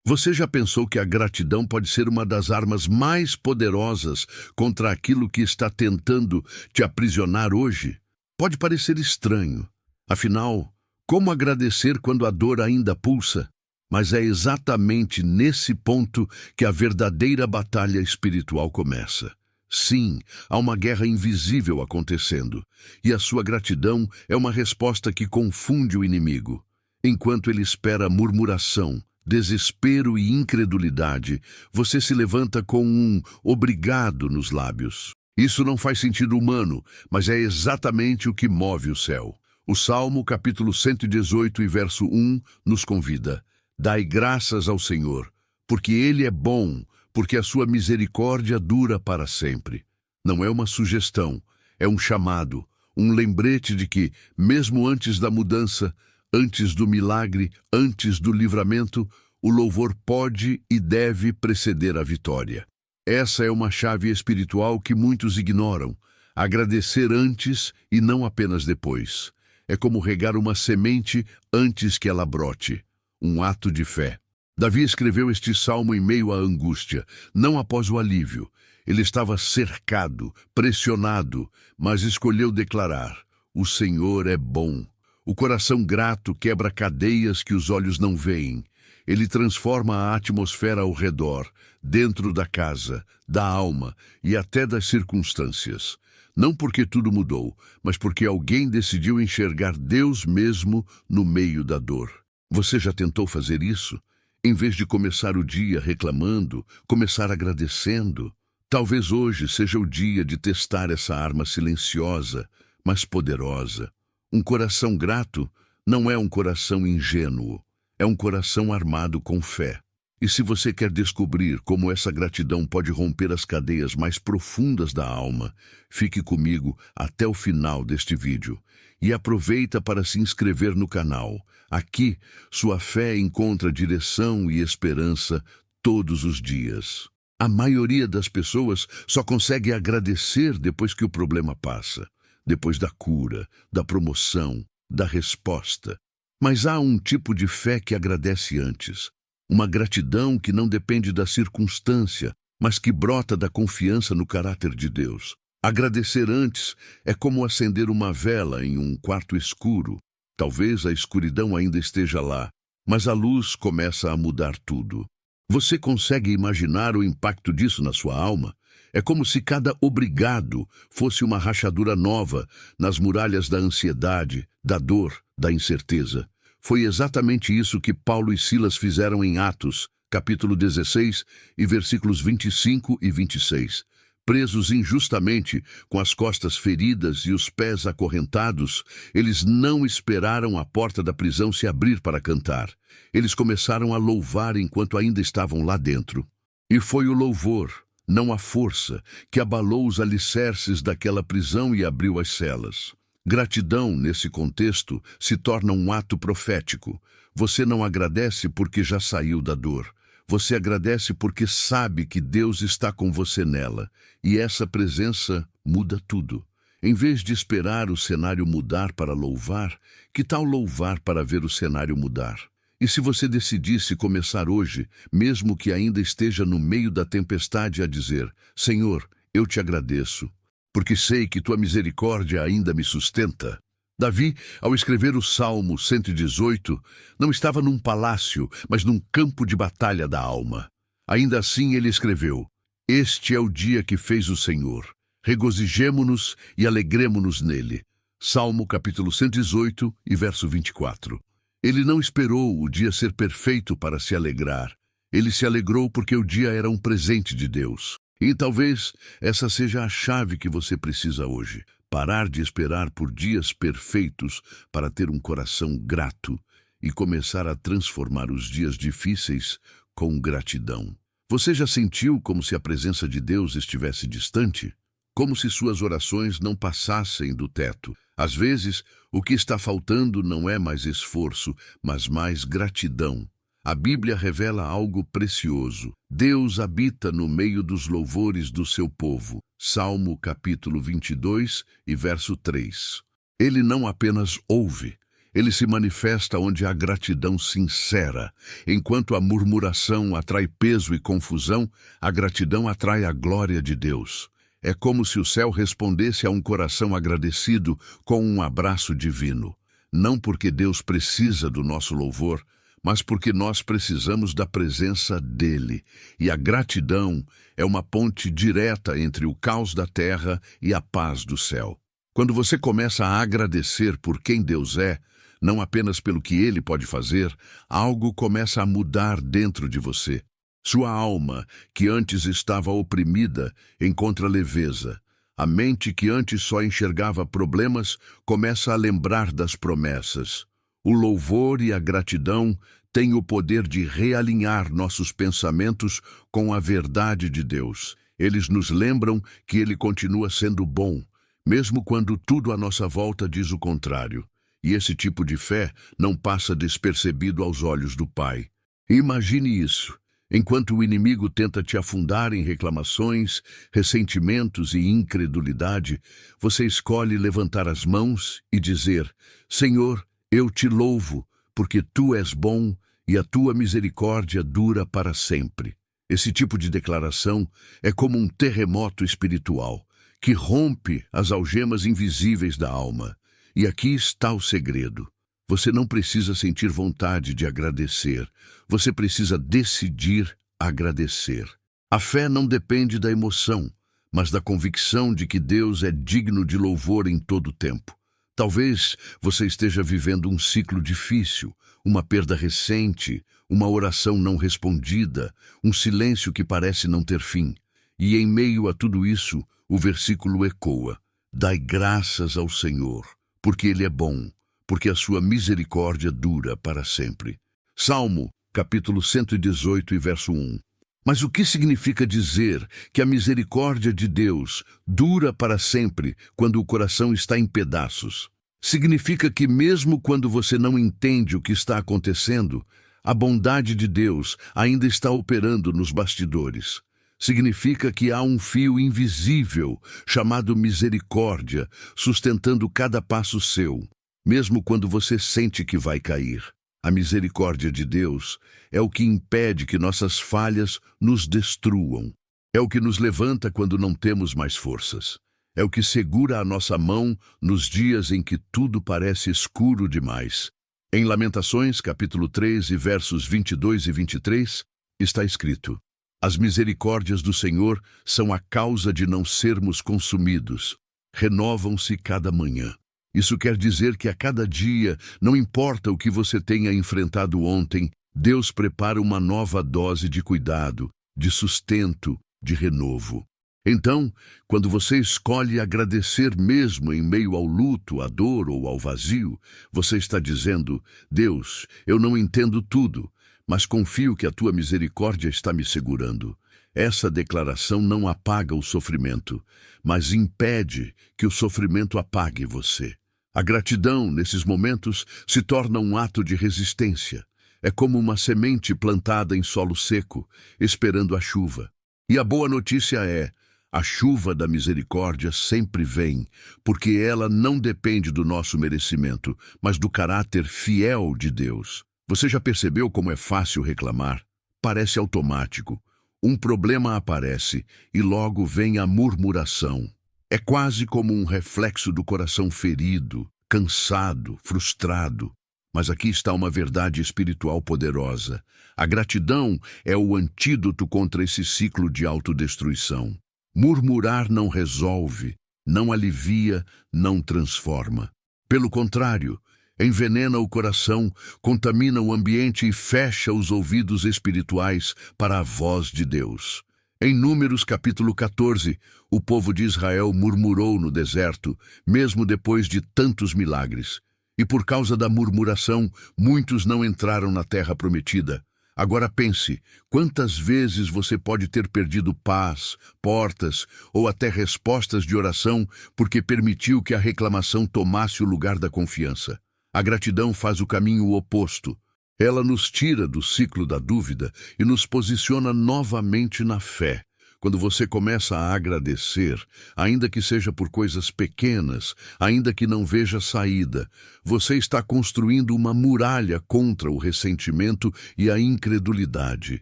Você já pensou que a gratidão pode ser uma das armas mais poderosas contra aquilo que está tentando te aprisionar hoje? Pode parecer estranho. Afinal, como agradecer quando a dor ainda pulsa? Mas é exatamente nesse ponto que a verdadeira batalha espiritual começa. Sim, há uma guerra invisível acontecendo, e a sua gratidão é uma resposta que confunde o inimigo. Enquanto ele espera murmuração, desespero e incredulidade, você se levanta com um obrigado nos lábios. Isso não faz sentido humano, mas é exatamente o que move o céu. O Salmo, capítulo 118 e verso 1, nos convida: dai graças ao Senhor, porque Ele é bom, porque a sua misericórdia dura para sempre. Não é uma sugestão, é um chamado, um lembrete de que, mesmo antes da mudança, antes do milagre, antes do livramento, o louvor pode e deve preceder a vitória. Essa é uma chave espiritual que muitos ignoram. Agradecer antes e não apenas depois. É como regar uma semente antes que ela brote. Um ato de fé. Davi escreveu este salmo em meio à angústia, não após o alívio. Ele estava cercado, pressionado, mas escolheu declarar: o Senhor é bom. O coração grato quebra cadeias que os olhos não veem. Ele transforma a atmosfera ao redor, dentro da casa, da alma e até das circunstâncias. Não porque tudo mudou, mas porque alguém decidiu enxergar Deus mesmo no meio da dor. Você já tentou fazer isso? Em vez de começar o dia reclamando, começar agradecendo? Talvez hoje seja o dia de testar essa arma silenciosa, mas poderosa. Um coração grato não é um coração ingênuo, é um coração armado com fé. E se você quer descobrir como essa gratidão pode romper as cadeias mais profundas da alma, fique comigo até o final deste vídeo. E aproveita para se inscrever no canal. Aqui, sua fé encontra direção e esperança todos os dias. A maioria das pessoas só consegue agradecer depois que o problema passa. Depois da cura, da promoção, da resposta. Mas há um tipo de fé que agradece antes. Uma gratidão que não depende da circunstância, mas que brota da confiança no caráter de Deus. Agradecer antes é como acender uma vela em um quarto escuro. Talvez a escuridão ainda esteja lá, mas a luz começa a mudar tudo. Você consegue imaginar o impacto disso na sua alma? É como se cada obrigado fosse uma rachadura nova nas muralhas da ansiedade, da dor, da incerteza. Foi exatamente isso que Paulo e Silas fizeram em Atos, capítulo 16, e versículos 25 e 26. Presos injustamente, com as costas feridas e os pés acorrentados, eles não esperaram a porta da prisão se abrir para cantar. Eles começaram a louvar enquanto ainda estavam lá dentro. E foi o louvor, não a força, que abalou os alicerces daquela prisão e abriu as celas. Gratidão, nesse contexto, se torna um ato profético. Você não agradece porque já saiu da dor. Você agradece porque sabe que Deus está com você nela. E essa presença muda tudo. Em vez de esperar o cenário mudar para louvar, que tal louvar para ver o cenário mudar? E se você decidisse começar hoje, mesmo que ainda esteja no meio da tempestade, a dizer: Senhor, eu te agradeço, porque sei que tua misericórdia ainda me sustenta. Davi, ao escrever o Salmo 118, não estava num palácio, mas num campo de batalha da alma. Ainda assim ele escreveu: Este é o dia que fez o Senhor. Regozijemo-nos e alegremo-nos nele. Salmo capítulo 118 e verso 24. Ele não esperou o dia ser perfeito para se alegrar. Ele se alegrou porque o dia era um presente de Deus. E talvez essa seja a chave que você precisa hoje. Parar de esperar por dias perfeitos para ter um coração grato e começar a transformar os dias difíceis com gratidão. Você já sentiu como se a presença de Deus estivesse distante? Como se suas orações não passassem do teto? Às vezes, o que está faltando não é mais esforço, mas mais gratidão. A Bíblia revela algo precioso. Deus habita no meio dos louvores do seu povo. Salmo capítulo 22 e verso 3. Ele não apenas ouve, Ele se manifesta onde há gratidão sincera. Enquanto a murmuração atrai peso e confusão, a gratidão atrai a glória de Deus. É como se o céu respondesse a um coração agradecido com um abraço divino. Não porque Deus precisa do nosso louvor, mas porque nós precisamos da presença dele. E a gratidão é uma ponte direta entre o caos da terra e a paz do céu. Quando você começa a agradecer por quem Deus é, não apenas pelo que ele pode fazer, algo começa a mudar dentro de você. Sua alma, que antes estava oprimida, encontra leveza. A mente que antes só enxergava problemas, começa a lembrar das promessas. O louvor e a gratidão têm o poder de realinhar nossos pensamentos com a verdade de Deus. Eles nos lembram que ele continua sendo bom, mesmo quando tudo à nossa volta diz o contrário. E esse tipo de fé não passa despercebido aos olhos do Pai. Imagine isso. Enquanto o inimigo tenta te afundar em reclamações, ressentimentos e incredulidade, você escolhe levantar as mãos e dizer: Senhor, eu te louvo, porque tu és bom e a tua misericórdia dura para sempre. Esse tipo de declaração é como um terremoto espiritual, que rompe as algemas invisíveis da alma. E aqui está o segredo. Você não precisa sentir vontade de agradecer. Você precisa decidir agradecer. A fé não depende da emoção, mas da convicção de que Deus é digno de louvor em todo o tempo. Talvez você esteja vivendo um ciclo difícil, uma perda recente, uma oração não respondida, um silêncio que parece não ter fim. E em meio a tudo isso, o versículo ecoa: Dai graças ao Senhor, porque Ele é bom, porque a sua misericórdia dura para sempre. Salmo, capítulo 118 e verso 1. Mas o que significa dizer que a misericórdia de Deus dura para sempre quando o coração está em pedaços? Significa que mesmo quando você não entende o que está acontecendo, a bondade de Deus ainda está operando nos bastidores. Significa que há um fio invisível, chamado misericórdia, sustentando cada passo seu, mesmo quando você sente que vai cair. A misericórdia de Deus é o que impede que nossas falhas nos destruam. É o que nos levanta quando não temos mais forças. É o que segura a nossa mão nos dias em que tudo parece escuro demais. Em Lamentações, capítulo 3, e versos 22 e 23, está escrito: As misericórdias do Senhor são a causa de não sermos consumidos. Renovam-se cada manhã. Isso quer dizer que a cada dia, não importa o que você tenha enfrentado ontem, Deus prepara uma nova dose de cuidado, de sustento, de renovo. Então, quando você escolhe agradecer mesmo em meio ao luto, à dor ou ao vazio, você está dizendo: Deus, eu não entendo tudo, mas confio que a tua misericórdia está me segurando. Essa declaração não apaga o sofrimento, mas impede que o sofrimento apague você. A gratidão, nesses momentos, se torna um ato de resistência. É como uma semente plantada em solo seco, esperando a chuva. E a boa notícia é: a chuva da misericórdia sempre vem, porque ela não depende do nosso merecimento, mas do caráter fiel de Deus. Você já percebeu como é fácil reclamar? Parece automático. Um problema aparece e logo vem a murmuração. É quase como um reflexo do coração ferido, cansado, frustrado. Mas aqui está uma verdade espiritual poderosa. A gratidão é o antídoto contra esse ciclo de autodestruição. Murmurar não resolve, não alivia, não transforma. Pelo contrário, envenena o coração, contamina o ambiente e fecha os ouvidos espirituais para a voz de Deus. Em Números capítulo 14, o povo de Israel murmurou no deserto, mesmo depois de tantos milagres. E por causa da murmuração, muitos não entraram na terra prometida. Agora pense, quantas vezes você pode ter perdido paz, portas ou até respostas de oração porque permitiu que a reclamação tomasse o lugar da confiança. A gratidão faz o caminho oposto. Ela nos tira do ciclo da dúvida e nos posiciona novamente na fé. Quando você começa a agradecer, ainda que seja por coisas pequenas, ainda que não veja saída, você está construindo uma muralha contra o ressentimento e a incredulidade.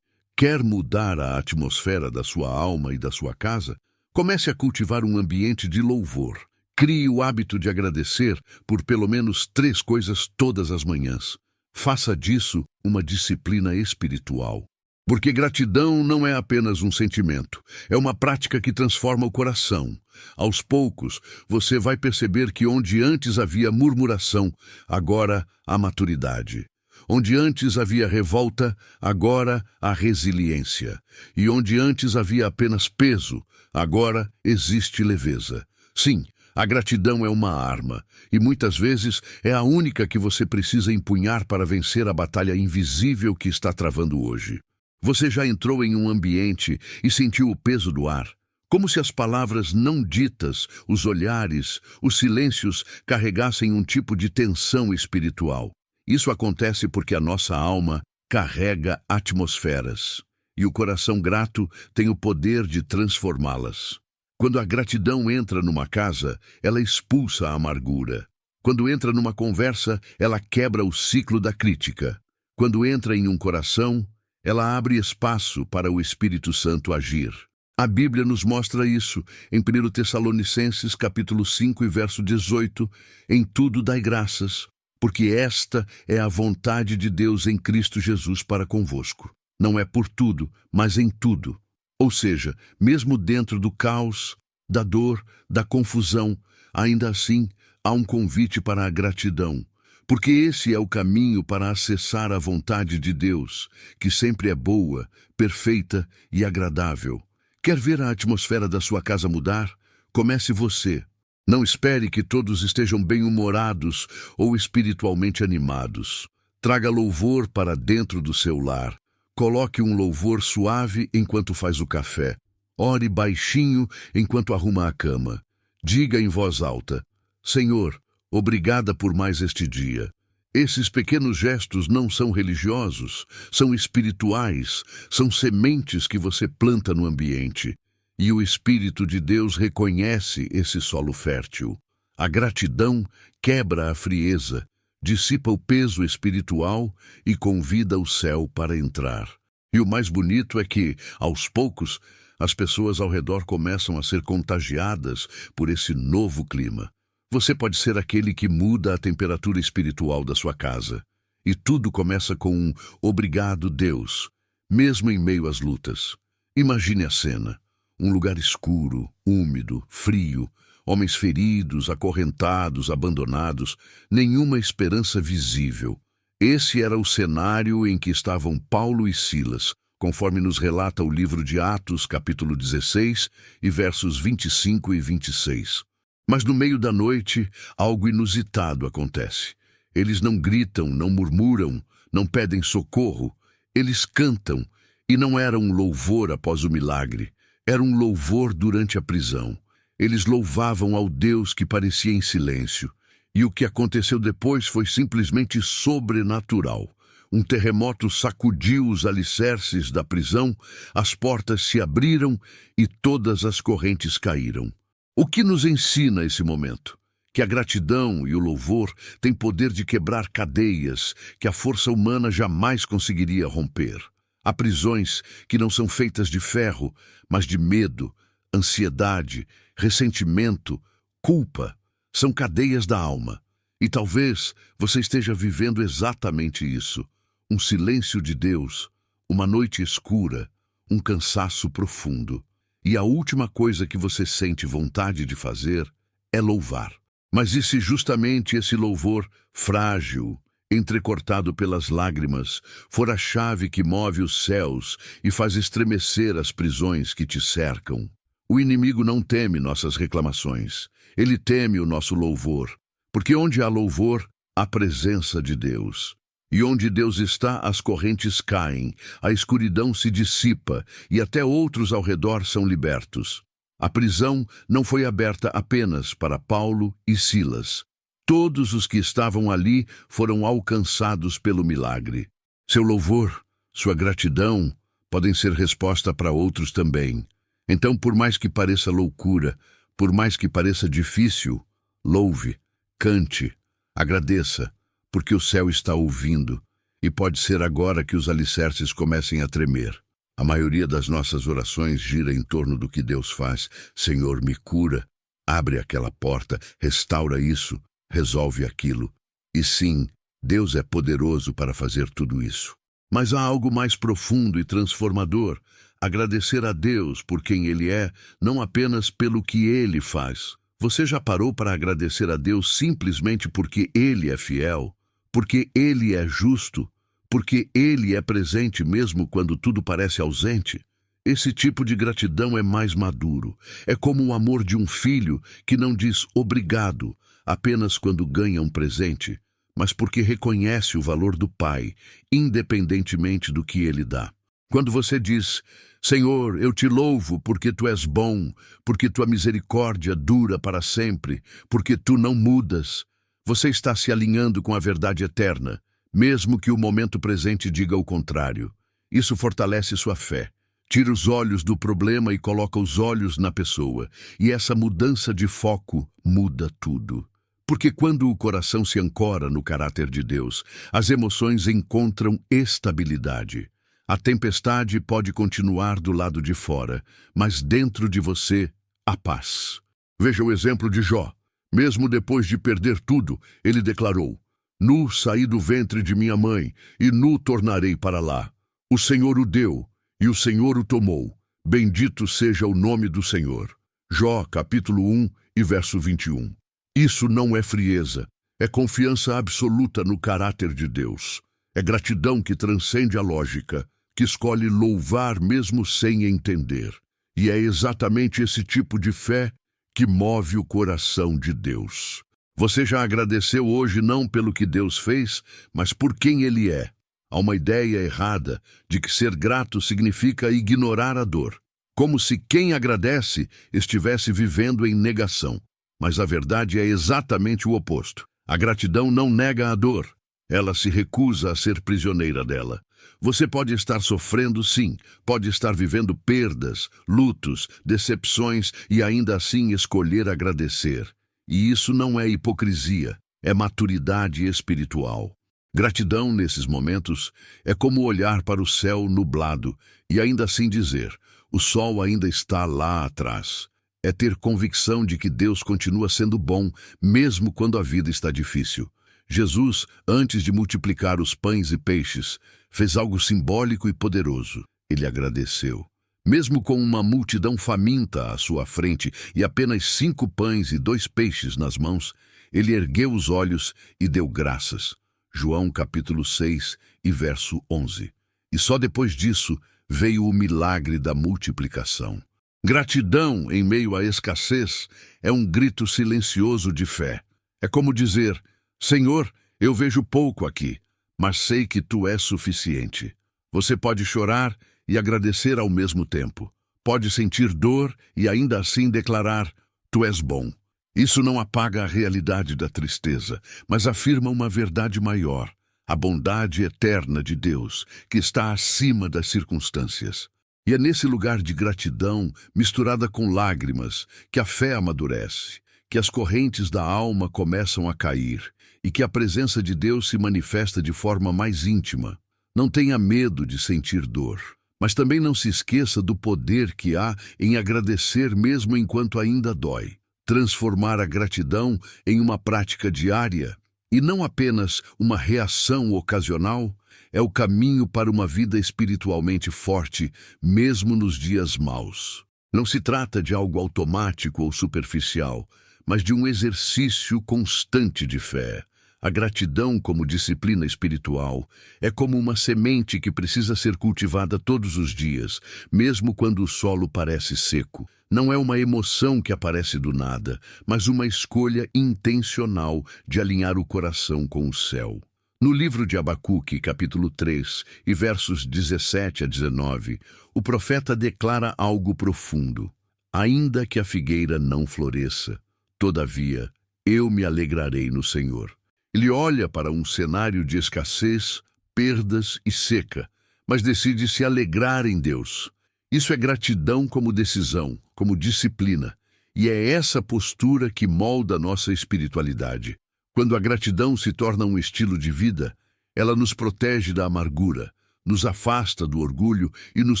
Quer mudar a atmosfera da sua alma e da sua casa? Comece a cultivar um ambiente de louvor. Crie o hábito de agradecer por pelo menos 3 coisas todas as manhãs. Faça disso uma disciplina espiritual. Porque gratidão não é apenas um sentimento, é uma prática que transforma o coração. Aos poucos, você vai perceber que onde antes havia murmuração, agora há maturidade. Onde antes havia revolta, agora há resiliência. E onde antes havia apenas peso, agora existe leveza. Sim, a gratidão é uma arma, e muitas vezes é a única que você precisa empunhar para vencer a batalha invisível que está travando hoje. Você já entrou em um ambiente e sentiu o peso do ar? Como se as palavras não ditas, os olhares, os silêncios carregassem um tipo de tensão espiritual. Isso acontece porque a nossa alma carrega atmosferas, e o coração grato tem o poder de transformá-las. Quando a gratidão entra numa casa, ela expulsa a amargura. Quando entra numa conversa, ela quebra o ciclo da crítica. Quando entra em um coração, ela abre espaço para o Espírito Santo agir. A Bíblia nos mostra isso em 1 Tessalonicenses capítulo 5 e verso 18. Em tudo dai graças, porque esta é a vontade de Deus em Cristo Jesus para convosco. Não é por tudo, mas em tudo. Ou seja, mesmo dentro do caos, da dor, da confusão, ainda assim há um convite para a gratidão. Porque esse é o caminho para acessar a vontade de Deus, que sempre é boa, perfeita e agradável. Quer ver a atmosfera da sua casa mudar? Comece você. Não espere que todos estejam bem-humorados ou espiritualmente animados. Traga louvor para dentro do seu lar. Coloque um louvor suave enquanto faz o café. Ore baixinho enquanto arruma a cama. Diga em voz alta: Senhor, obrigada por mais este dia. Esses pequenos gestos não são religiosos, são espirituais, são sementes que você planta no ambiente. E o Espírito de Deus reconhece esse solo fértil. A gratidão quebra a frieza, dissipa o peso espiritual e convida o céu para entrar. E o mais bonito é que, aos poucos, as pessoas ao redor começam a ser contagiadas por esse novo clima. Você pode ser aquele que muda a temperatura espiritual da sua casa. E tudo começa com um obrigado, Deus, mesmo em meio às lutas. Imagine a cena. Um lugar escuro, úmido, frio, homens feridos, acorrentados, abandonados, nenhuma esperança visível. Esse era o cenário em que estavam Paulo e Silas, conforme nos relata o livro de Atos, capítulo 16, e versos 25 e 26. Mas no meio da noite, algo inusitado acontece. Eles não gritam, não murmuram, não pedem socorro. Eles cantam, e não era um louvor após o milagre, era um louvor durante a prisão. Eles louvavam ao Deus que parecia em silêncio. E o que aconteceu depois foi simplesmente sobrenatural. Um terremoto sacudiu os alicerces da prisão, as portas se abriram e todas as correntes caíram. O que nos ensina esse momento? Que a gratidão e o louvor têm poder de quebrar cadeias que a força humana jamais conseguiria romper. Há prisões que não são feitas de ferro, mas de medo, ansiedade, ressentimento, culpa. São cadeias da alma. E talvez você esteja vivendo exatamente isso. Um silêncio de Deus, uma noite escura, um cansaço profundo. E a última coisa que você sente vontade de fazer é louvar. Mas e se justamente esse louvor frágil, entrecortado pelas lágrimas, for a chave que move os céus e faz estremecer as prisões que te cercam? O inimigo não teme nossas reclamações. Ele teme o nosso louvor. Porque onde há louvor, há presença de Deus. E onde Deus está, as correntes caem, a escuridão se dissipa e até outros ao redor são libertos. A prisão não foi aberta apenas para Paulo e Silas. Todos os que estavam ali foram alcançados pelo milagre. Seu louvor, sua gratidão, podem ser resposta para outros também. Então, por mais que pareça loucura, por mais que pareça difícil, louve, cante, agradeça, porque o céu está ouvindo, e pode ser agora que os alicerces comecem a tremer. A maioria das nossas orações gira em torno do que Deus faz. Senhor, me cura, abre aquela porta, restaura isso, resolve aquilo. E sim, Deus é poderoso para fazer tudo isso. Mas há algo mais profundo e transformador: agradecer a Deus por quem Ele é, não apenas pelo que Ele faz. Você já parou para agradecer a Deus simplesmente porque Ele é fiel, porque Ele é justo, porque Ele é presente mesmo quando tudo parece ausente? Esse tipo de gratidão é mais maduro. É como o amor de um filho que não diz obrigado apenas quando ganha um presente, mas porque reconhece o valor do pai, independentemente do que ele dá. Quando você diz: Senhor, eu te louvo porque tu és bom, porque tua misericórdia dura para sempre, porque tu não mudas, você está se alinhando com a verdade eterna, mesmo que o momento presente diga o contrário. Isso fortalece sua fé. Tira os olhos do problema e coloca os olhos na pessoa. E essa mudança de foco muda tudo. Porque quando o coração se ancora no caráter de Deus, as emoções encontram estabilidade. A tempestade pode continuar do lado de fora, mas dentro de você, há paz. Veja o exemplo de Jó. Mesmo depois de perder tudo, ele declarou: Nu saí do ventre de minha mãe, e nu tornarei para lá. O Senhor o deu, e o Senhor o tomou. Bendito seja o nome do Senhor. Jó, capítulo 1 e verso 21. Isso não é frieza, é confiança absoluta no caráter de Deus. É gratidão que transcende a lógica, que escolhe louvar mesmo sem entender. E é exatamente esse tipo de fé que move o coração de Deus. Você já agradeceu hoje não pelo que Deus fez, mas por quem Ele é? Há uma ideia errada de que ser grato significa ignorar a dor, como se quem agradece estivesse vivendo em negação. Mas a verdade é exatamente o oposto. A gratidão não nega a dor, ela se recusa a ser prisioneira dela. Você pode estar sofrendo, sim, pode estar vivendo perdas, lutos, decepções e ainda assim escolher agradecer. E isso não é hipocrisia, é maturidade espiritual. Gratidão, nesses momentos, é como olhar para o céu nublado e ainda assim dizer: o sol ainda está lá atrás. É ter convicção de que Deus continua sendo bom, mesmo quando a vida está difícil. Jesus, antes de multiplicar os pães e peixes, fez algo simbólico e poderoso. Ele agradeceu. Mesmo com uma multidão faminta à sua frente e apenas 5 pães e 2 peixes nas mãos, ele ergueu os olhos e deu graças. João capítulo 6 e verso 11. E só depois disso veio o milagre da multiplicação. Gratidão em meio à escassez é um grito silencioso de fé. É como dizer: Senhor, eu vejo pouco aqui, mas sei que Tu és suficiente. Você pode chorar e agradecer ao mesmo tempo. Pode sentir dor e ainda assim declarar: Tu és bom. Isso não apaga a realidade da tristeza, mas afirma uma verdade maior: a bondade eterna de Deus, que está acima das circunstâncias. E é nesse lugar de gratidão, misturada com lágrimas, que a fé amadurece, que as correntes da alma começam a cair e que a presença de Deus se manifesta de forma mais íntima. Não tenha medo de sentir dor, mas também não se esqueça do poder que há em agradecer mesmo enquanto ainda dói. Transformar a gratidão em uma prática diária e não apenas uma reação ocasional é o caminho para uma vida espiritualmente forte, mesmo nos dias maus. Não se trata de algo automático ou superficial, mas de um exercício constante de fé. A gratidão como disciplina espiritual é como uma semente que precisa ser cultivada todos os dias, mesmo quando o solo parece seco. Não é uma emoção que aparece do nada, mas uma escolha intencional de alinhar o coração com o céu. No livro de Abacuque, capítulo 3, e versos 17 a 19, o profeta declara algo profundo. Ainda que a figueira não floresça, todavia, eu me alegrarei no Senhor. Ele olha para um cenário de escassez, perdas e seca, mas decide se alegrar em Deus. Isso é gratidão como decisão, como disciplina. E é essa postura que molda nossa espiritualidade. Quando a gratidão se torna um estilo de vida, ela nos protege da amargura, nos afasta do orgulho e nos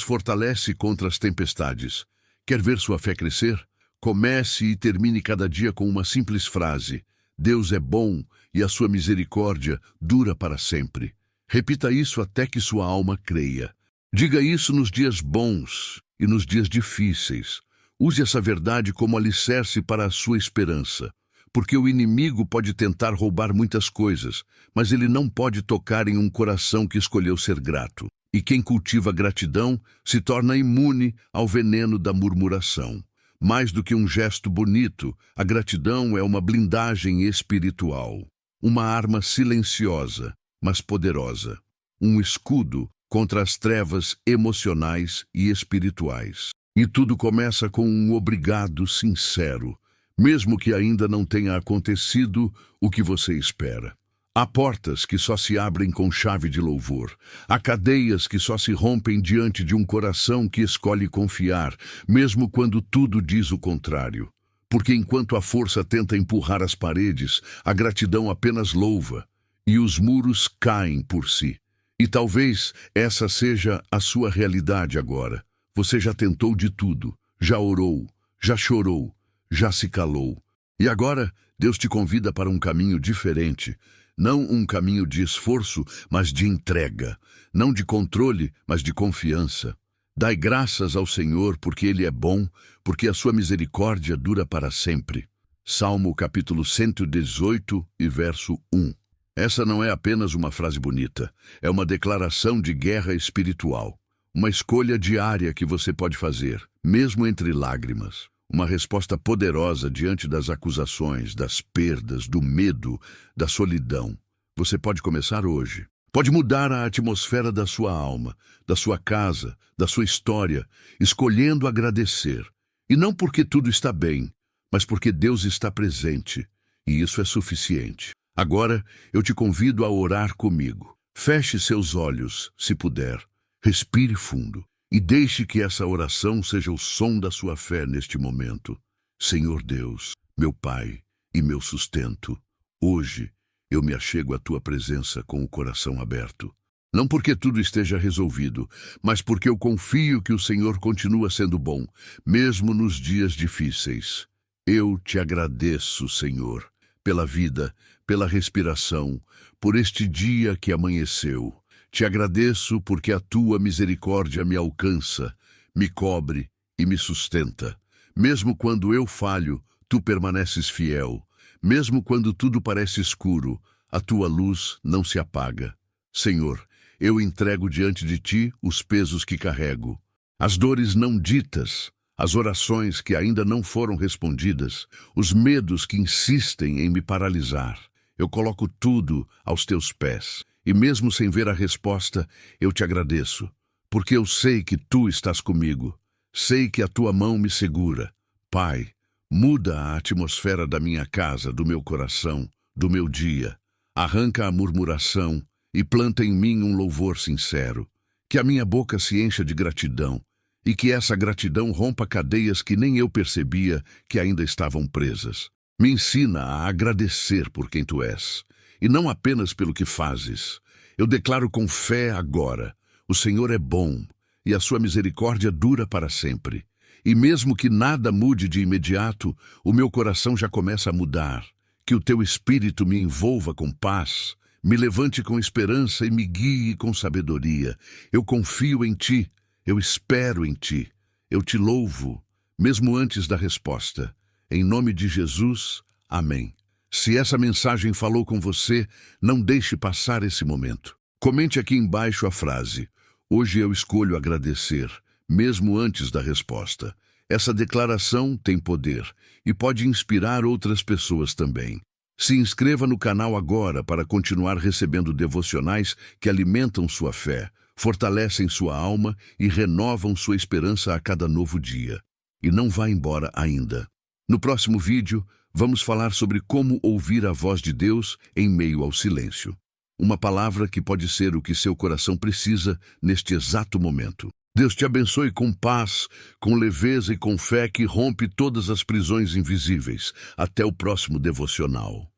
fortalece contra as tempestades. Quer ver sua fé crescer? Comece e termine cada dia com uma simples frase: Deus é bom e a sua misericórdia dura para sempre. Repita isso até que sua alma creia. Diga isso nos dias bons e nos dias difíceis. Use essa verdade como alicerce para a sua esperança, porque o inimigo pode tentar roubar muitas coisas, mas ele não pode tocar em um coração que escolheu ser grato. E quem cultiva gratidão se torna imune ao veneno da murmuração. Mais do que um gesto bonito, a gratidão é uma blindagem espiritual, uma arma silenciosa, mas poderosa, um escudo contra as trevas emocionais e espirituais. E tudo começa com um obrigado sincero, mesmo que ainda não tenha acontecido o que você espera. Há portas que só se abrem com chave de louvor. Há cadeias que só se rompem diante de um coração que escolhe confiar, mesmo quando tudo diz o contrário. Porque enquanto a força tenta empurrar as paredes, a gratidão apenas louva, e os muros caem por si. E talvez essa seja a sua realidade agora. Você já tentou de tudo, já orou, já chorou, já se calou. E agora Deus te convida para um caminho diferente. Não um caminho de esforço, mas de entrega. Não de controle, mas de confiança. Dai graças ao Senhor porque Ele é bom, porque a sua misericórdia dura para sempre. Salmo capítulo 118 e verso 1. Essa não é apenas uma frase bonita, é uma declaração de guerra espiritual. Uma escolha diária que você pode fazer, mesmo entre lágrimas. Uma resposta poderosa diante das acusações, das perdas, do medo, da solidão. Você pode começar hoje. Pode mudar a atmosfera da sua alma, da sua casa, da sua história, escolhendo agradecer. E não porque tudo está bem, mas porque Deus está presente. E isso é suficiente. Agora, eu te convido a orar comigo. Feche seus olhos, se puder. Respire fundo e deixe que essa oração seja o som da sua fé neste momento. Senhor Deus, meu Pai e meu sustento, hoje eu me achego à tua presença com o coração aberto. Não porque tudo esteja resolvido, mas porque eu confio que o Senhor continua sendo bom, mesmo nos dias difíceis. Eu te agradeço, Senhor, pela vida, pela respiração, por este dia que amanheceu. Te agradeço porque a tua misericórdia me alcança, me cobre e me sustenta. Mesmo quando eu falho, tu permaneces fiel. Mesmo quando tudo parece escuro, a tua luz não se apaga. Senhor, eu entrego diante de ti os pesos que carrego, as dores não ditas, as orações que ainda não foram respondidas, os medos que insistem em me paralisar. Eu coloco tudo aos teus pés. E mesmo sem ver a resposta, eu te agradeço, porque eu sei que tu estás comigo. Sei que a tua mão me segura. Pai, muda a atmosfera da minha casa, do meu coração, do meu dia. Arranca a murmuração e planta em mim um louvor sincero. Que a minha boca se encha de gratidão e que essa gratidão rompa cadeias que nem eu percebia que ainda estavam presas. Me ensina a agradecer por quem tu és. E não apenas pelo que fazes. Eu declaro com fé agora, o Senhor é bom, e a sua misericórdia dura para sempre. E mesmo que nada mude de imediato, o meu coração já começa a mudar. Que o teu Espírito me envolva com paz, me levante com esperança e me guie com sabedoria. Eu confio em ti, eu espero em ti, eu te louvo, mesmo antes da resposta. Em nome de Jesus, amém. Se essa mensagem falou com você, não deixe passar esse momento. Comente aqui embaixo a frase: hoje eu escolho agradecer, mesmo antes da resposta. Essa declaração tem poder e pode inspirar outras pessoas também. Se inscreva no canal agora para continuar recebendo devocionais que alimentam sua fé, fortalecem sua alma e renovam sua esperança a cada novo dia. E não vá embora ainda. No próximo vídeo, vamos falar sobre como ouvir a voz de Deus em meio ao silêncio. Uma palavra que pode ser o que seu coração precisa neste exato momento. Deus te abençoe com paz, com leveza e com fé que rompe todas as prisões invisíveis. Até o próximo devocional.